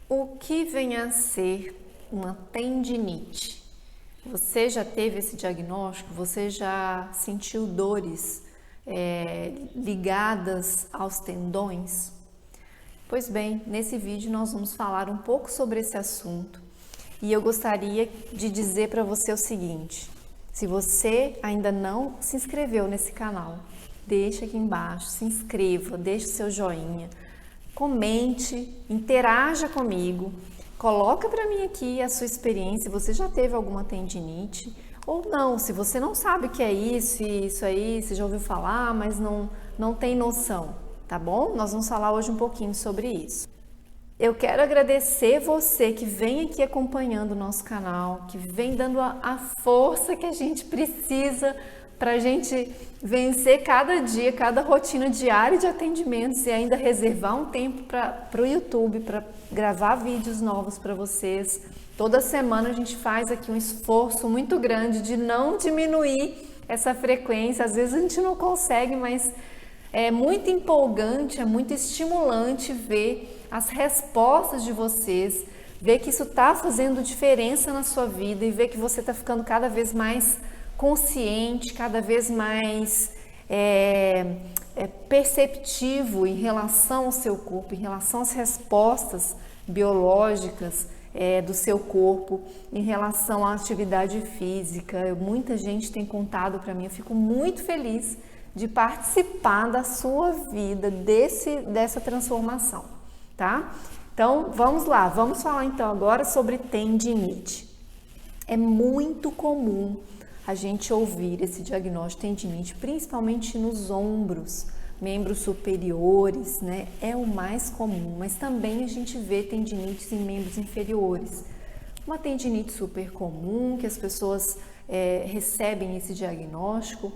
O que vem a ser uma tendinite? Você já teve esse diagnóstico? Você já sentiu dores ligadas aos tendões? Pois bem, nesse vídeo nós vamos falar um pouco sobre esse assunto e eu gostaria de dizer para você o seguinte: se você ainda não se inscreveu nesse canal, deixa aqui embaixo, se inscreva, deixe o seu joinha, comente, interaja comigo, coloca para mim aqui a sua experiência, você já teve alguma tendinite ou não, se você não sabe o que é isso aí, você já ouviu falar, mas não tem noção, tá bom? Nós vamos falar hoje um pouquinho sobre isso. Eu quero agradecer você que vem aqui acompanhando o nosso canal, que vem dando a força que a gente precisa para a gente vencer cada dia, cada rotina diária de atendimentos e ainda reservar um tempo para o YouTube, para gravar vídeos novos para vocês. Toda semana a gente faz aqui um esforço muito grande de não diminuir essa frequência. Às vezes a gente não consegue, mas é muito empolgante, é muito estimulante ver as respostas de vocês, ver que isso está fazendo diferença na sua vida e ver que você está ficando cada vez mais consciente, cada vez mais perceptivo em relação ao seu corpo, em relação às respostas biológicas do seu corpo, em relação à atividade física. Muita gente tem contado para mim, eu fico muito feliz de participar da sua vida, dessa transformação, tá? Então, vamos lá, vamos falar então agora sobre tendinite. É muito comum a gente ouvir esse diagnóstico de tendinite, principalmente nos ombros, membros superiores, né? É o mais comum, mas também a gente vê tendinites em membros inferiores. Uma tendinite super comum que as pessoas recebem esse diagnóstico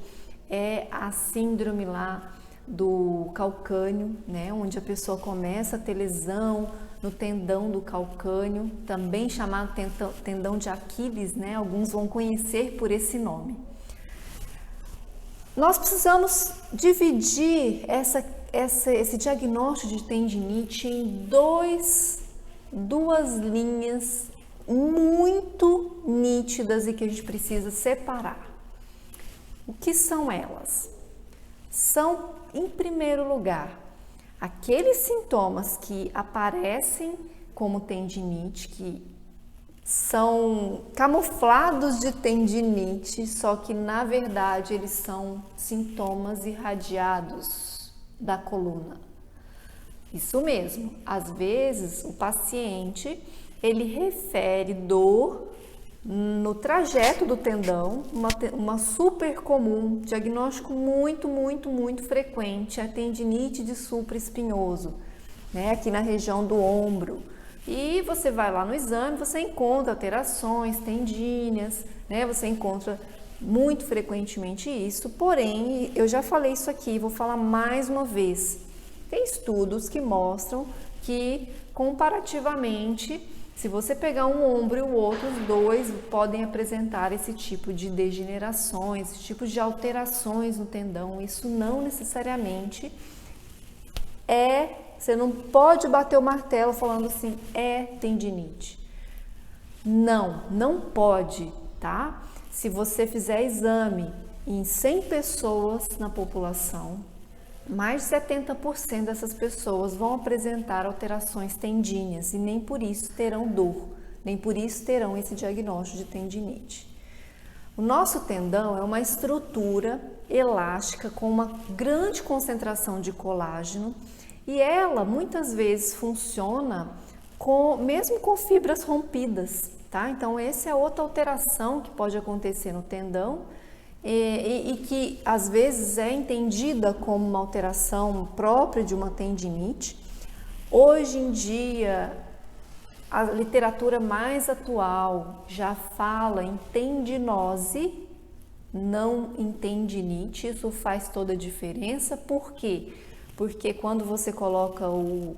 é a síndrome lá do calcâneo, né? Onde a pessoa começa a ter lesão no tendão do calcâneo, também chamado tendão de Aquiles, né? Alguns vão conhecer por esse nome. Nós precisamos dividir esse diagnóstico de tendinite em duas linhas muito nítidas e que a gente precisa separar. O que são elas? São, em primeiro lugar, aqueles sintomas que aparecem como tendinite, que são camuflados de tendinite, só que na verdade eles são sintomas irradiados da coluna. Isso mesmo, às vezes o paciente ele refere dor no trajeto do tendão, uma super comum, diagnóstico muito frequente, a tendinite de supraespinhoso, né, aqui na região do ombro. E você vai lá no exame, você encontra alterações tendíneas, né, você encontra muito frequentemente isso, porém, eu já falei isso aqui, vou falar mais uma vez. Tem estudos que mostram que, comparativamente, se você pegar um ombro e o outro, os dois podem apresentar esse tipo de degenerações, esse tipo de alterações no tendão. Isso não necessariamente você não pode bater o martelo falando assim, é tendinite. Não pode, tá? Se você fizer exame em 100 pessoas na população, mais de 70% dessas pessoas vão apresentar alterações tendíneas e nem por isso terão dor, nem por isso terão esse diagnóstico de tendinite. O nosso tendão é uma estrutura elástica com uma grande concentração de colágeno e ela muitas vezes funciona mesmo com fibras rompidas, tá? Então essa é outra alteração que pode acontecer no tendão e que às vezes é entendida como uma alteração própria de uma tendinite. Hoje em dia, a literatura mais atual já fala em tendinose, não em tendinite. Isso faz toda a diferença. Por quê? Porque quando você coloca o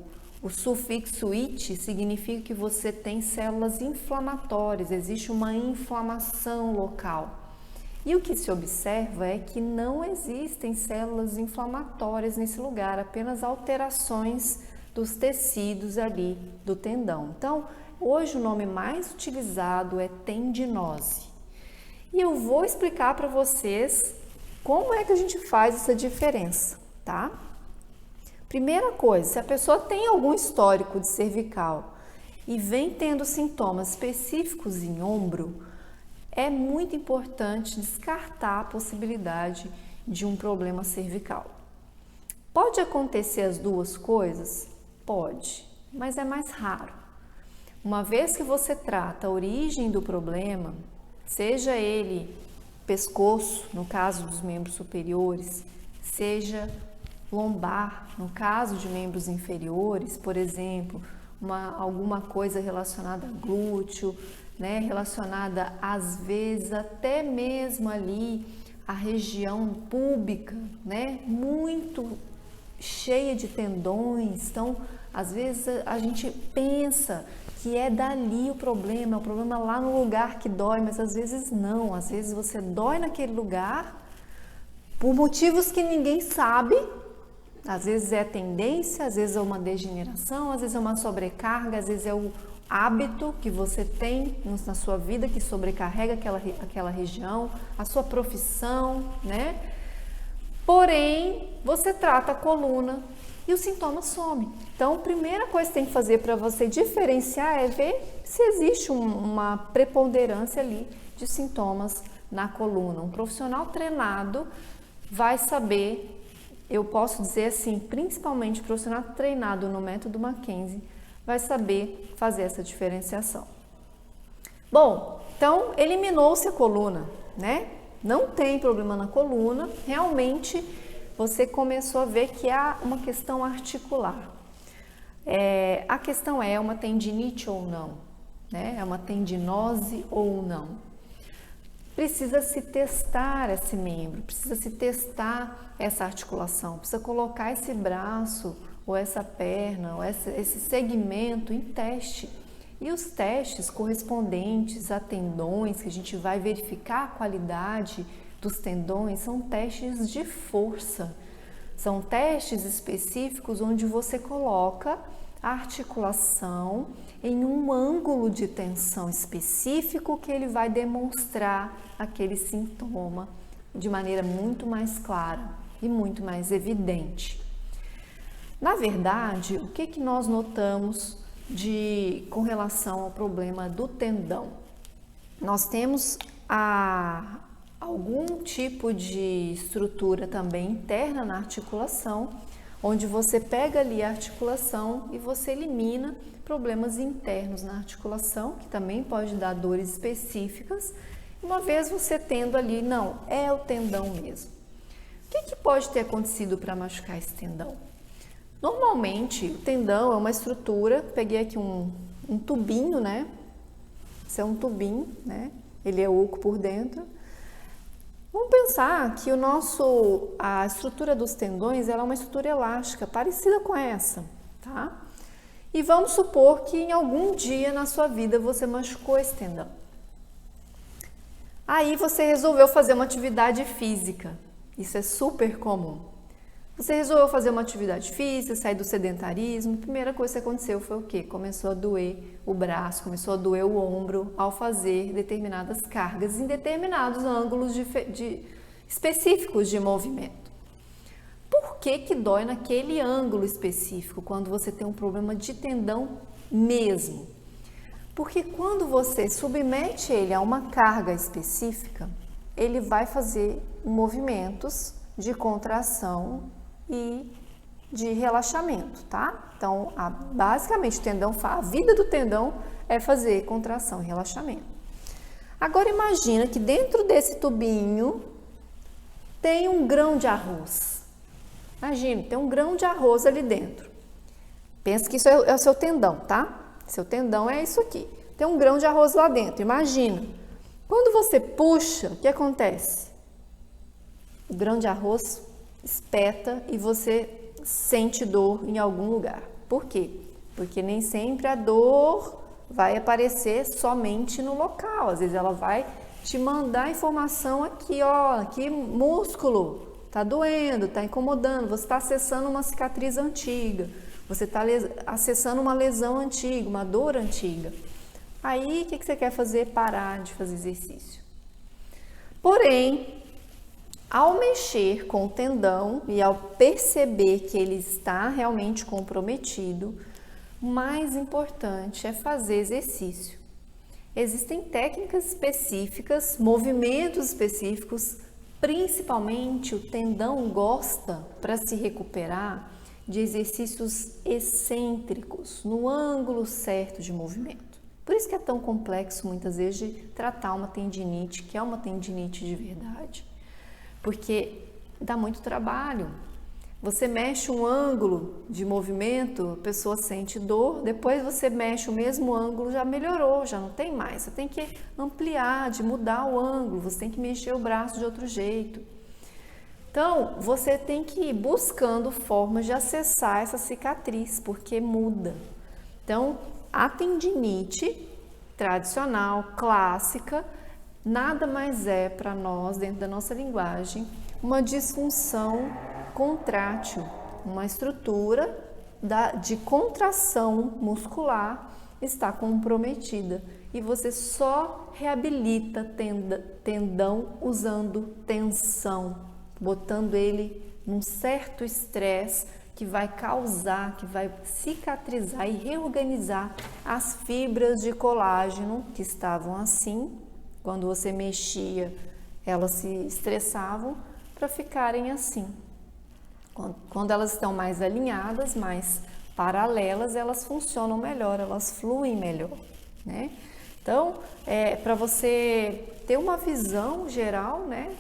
sufixo "it", significa que você tem células inflamatórias, existe uma inflamação local. E o que se observa é que não existem células inflamatórias nesse lugar, apenas alterações dos tecidos ali do tendão. Então, hoje o nome mais utilizado é tendinose. E eu vou explicar para vocês como é que a gente faz essa diferença, tá? Primeira coisa, se a pessoa tem algum histórico de cervical e vem tendo sintomas específicos em ombro, é muito importante descartar a possibilidade de um problema cervical. Pode acontecer as duas coisas? Pode, mas é mais raro. Uma vez que você trata a origem do problema, seja ele pescoço, no caso dos membros superiores, seja lombar, no caso de membros inferiores, por exemplo, alguma coisa relacionada a glúteo, né, relacionada às vezes até mesmo ali a região púbica, né, muito cheia de tendões. Então, às vezes a gente pensa que é dali o problema lá no lugar que dói, mas às vezes não, às vezes você dói naquele lugar por motivos que ninguém sabe. Às vezes é tendência, às vezes é uma degeneração, às vezes é uma sobrecarga, às vezes é o hábito que você tem na sua vida que sobrecarrega aquela região, a sua profissão, né? Porém, você trata a coluna e o sintoma some. Então, a primeira coisa que tem que fazer para você diferenciar é ver se existe uma preponderância ali de sintomas na coluna. Um profissional treinado vai saber. Eu posso dizer assim, principalmente o profissional treinado no método Mackenzie vai saber fazer essa diferenciação. Bom, então eliminou-se a coluna, né? Não tem problema na coluna, realmente você começou a ver que há uma questão articular. A questão é uma tendinite ou não, né? É uma tendinose ou não. Precisa se testar esse membro, precisa se testar essa articulação, precisa colocar esse braço ou essa perna ou esse segmento em teste. E os testes correspondentes a tendões, que a gente vai verificar a qualidade dos tendões, são testes de força. São testes específicos onde você coloca a articulação em um ângulo de tensão específico que ele vai demonstrar aquele sintoma de maneira muito mais clara e muito mais evidente. Na verdade, o que nós notamos com relação ao problema do tendão? Nós temos algum tipo de estrutura também interna na articulação, onde você pega ali a articulação e você elimina problemas internos na articulação, que também pode dar dores específicas. Uma vez você tendo ali, não, é o tendão mesmo. O que pode ter acontecido para machucar esse tendão? Normalmente, o tendão é uma estrutura, peguei aqui um tubinho, né? Isso é um tubinho, né? Ele é oco por dentro. Vamos pensar que a estrutura dos tendões ela é uma estrutura elástica, parecida com essa, tá? E vamos supor que em algum dia na sua vida você machucou esse tendão. Aí você resolveu fazer uma atividade física, isso é super comum. Você resolveu fazer uma atividade física, sair do sedentarismo, a primeira coisa que aconteceu foi o quê? Começou a doer o braço, começou a doer o ombro ao fazer determinadas cargas em determinados ângulos específicos de movimento. Por que dói naquele ângulo específico quando você tem um problema de tendão mesmo? Porque quando você submete ele a uma carga específica, ele vai fazer movimentos de contração e de relaxamento, tá? Então, basicamente, a vida do tendão é fazer contração e relaxamento. Agora, imagina que dentro desse tubinho tem um grão de arroz. Imagina, tem um grão de arroz ali dentro. Pensa que isso é o seu tendão, tá? Seu tendão é isso aqui. Tem um grão de arroz lá dentro, imagina. Quando você puxa, o que acontece? O grão de arroz espeta e você sente dor em algum lugar. Por quê? Porque nem sempre a dor vai aparecer somente no local. Às vezes ela vai te mandar informação aqui, ó, aqui músculo, tá doendo, tá incomodando, você está acessando uma cicatriz antiga. você está acessando uma lesão antiga, uma dor antiga. Aí, o que você quer fazer? Parar de fazer exercício. Porém, ao mexer com o tendão e ao perceber que ele está realmente comprometido, o mais importante é fazer exercício. Existem técnicas específicas, movimentos específicos, principalmente o tendão gosta, para se recuperar, de exercícios excêntricos, no ângulo certo de movimento. Por isso que é tão complexo muitas vezes de tratar uma tendinite, que é uma tendinite de verdade, porque dá muito trabalho. Você mexe um ângulo de movimento, a pessoa sente dor, depois você mexe o mesmo ângulo, já melhorou, já não tem mais. Você tem que ampliar, de mudar o ângulo, você tem que mexer o braço de outro jeito. Então, você tem que ir buscando formas de acessar essa cicatriz, porque muda. Então, a tendinite tradicional, clássica, nada mais é para nós, dentro da nossa linguagem, uma disfunção contrátil, uma estrutura de contração muscular está comprometida e você só reabilita tendão usando tensão, botando ele num certo estresse que vai causar, que vai cicatrizar e reorganizar as fibras de colágeno que estavam assim, quando você mexia, elas se estressavam para ficarem assim. Quando elas estão mais alinhadas, mais paralelas, elas funcionam melhor, elas fluem melhor, né? Então, para você ter uma visão geral, né?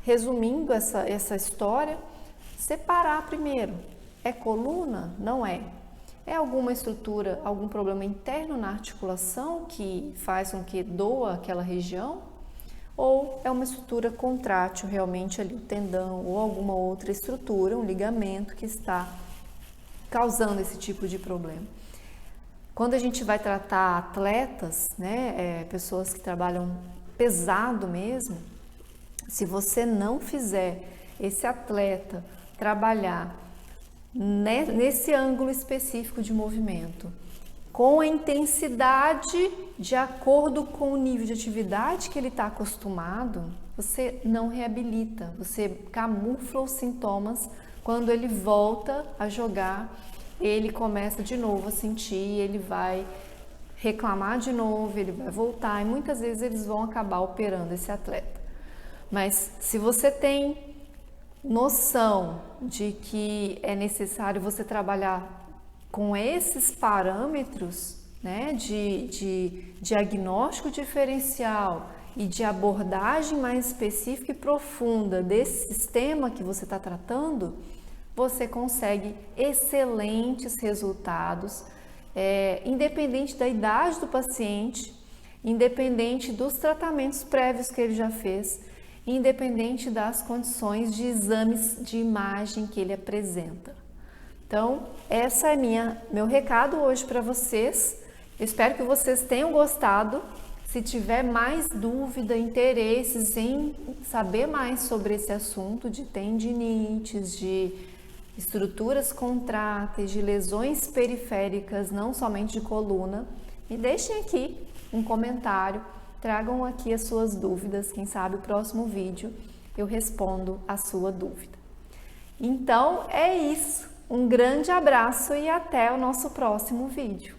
Resumindo essa história, separar primeiro. É coluna? Não é. É alguma estrutura, algum problema interno na articulação que faz com que doa aquela região? Ou é uma estrutura contrátil realmente ali, o tendão ou alguma outra estrutura, um ligamento que está causando esse tipo de problema. Quando a gente vai tratar atletas, né, pessoas que trabalham pesado mesmo, se você não fizer esse atleta trabalhar nesse ângulo específico de movimento, com a intensidade de acordo com o nível de atividade que ele está acostumado, você não reabilita, você camufla os sintomas. Quando ele volta a jogar, ele começa de novo a sentir, ele vai reclamar de novo, ele vai voltar e muitas vezes eles vão acabar operando esse atleta. Mas se você tem noção de que é necessário você trabalhar com esses parâmetros, né, de diagnóstico diferencial e de abordagem mais específica e profunda desse sistema que você está tratando, você consegue excelentes resultados, independente da idade do paciente, independente dos tratamentos prévios que ele já fez, independente das condições de exames de imagem que ele apresenta. Então, essa é meu recado hoje para vocês. Eu espero que vocês tenham gostado. Se tiver mais dúvida, interesses em saber mais sobre esse assunto de tendinites, de estruturas contráteis, de lesões periféricas, não somente de coluna, me deixem aqui um comentário, tragam aqui as suas dúvidas. Quem sabe o próximo vídeo eu respondo a sua dúvida. Então, é isso. Um grande abraço e até o nosso próximo vídeo.